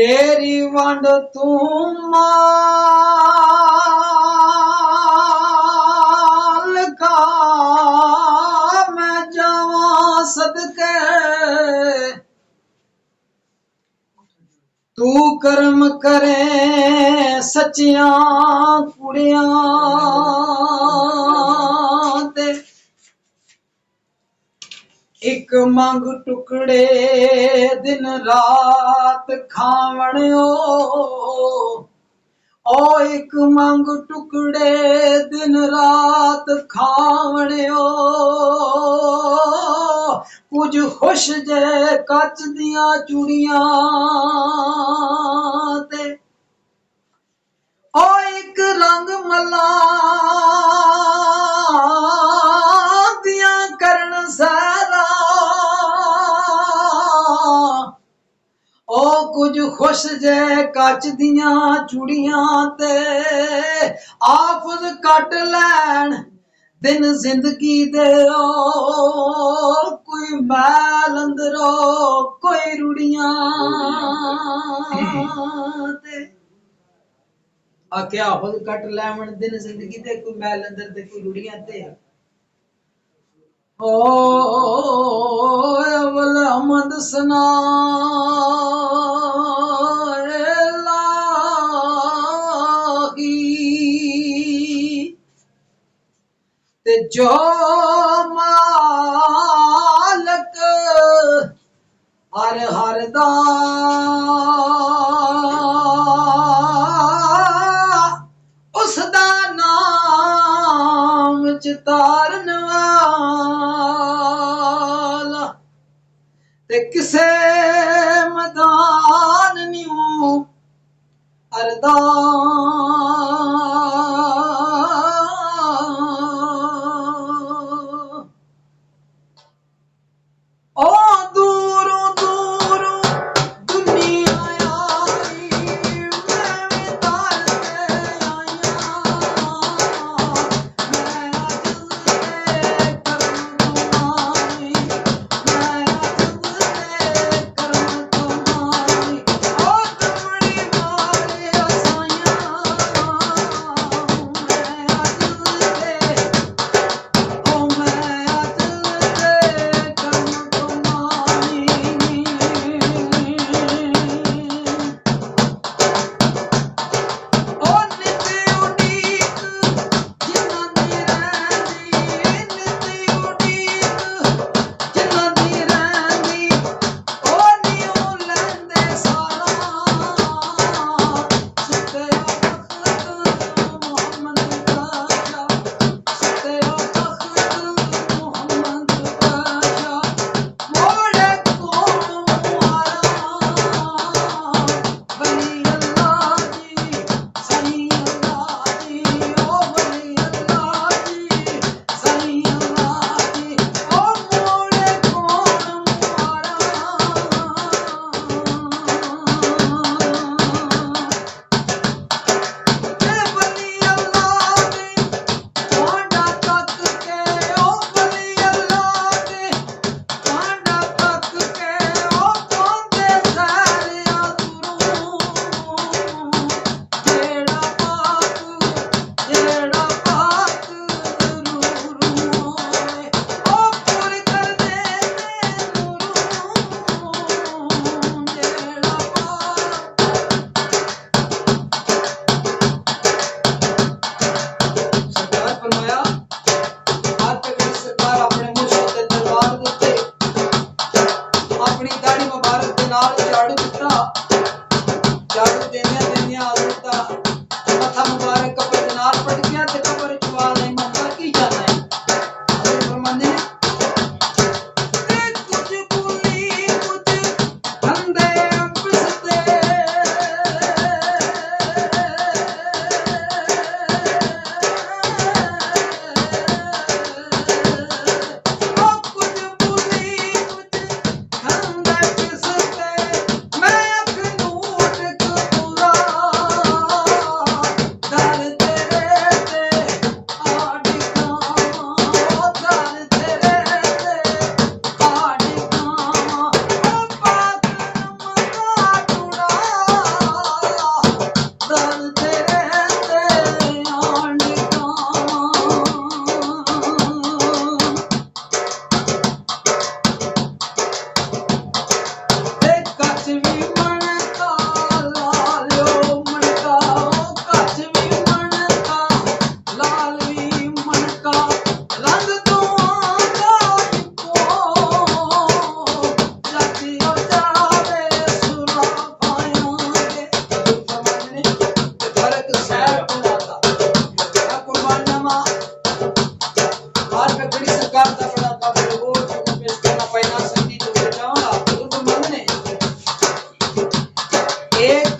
तेरी वंड तू माल का मैं जावा सदके तू कर्म करे सच्चियां कुड़ियां ते एक मंग टुकड़े दिन रात खावण ओ एक मंग टुकड़े दिन रात खावण कुछ खुश जे कच दियां चूड़ियां ते ओ एक रंग मला दियां करण सारा ओ कुछ खुश जे कच दियां चूड़ियां ते आफत कट लैन दिन जिंदगी दे कोई मैल अंदरो कोई रुड़ियां ते आख्या आफत कट लैन दिन जिंदगी दे कोई मैल अंदर ते कोई रुड़ियां ते ओ अवल अहमद सना ते जो मालक हर हर दा उसदा नाम चितारन वाला ते किसे मदान न्यू अरदा ओ दूरों दूरों दुनिया आई मैं विदार से आया मैं अजब से करम तुम्हारी मैं अजब से करम तुम्हारी ओ कमड़ी वाले असाया मैं अजब से ओ मैं अजब से करम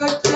कट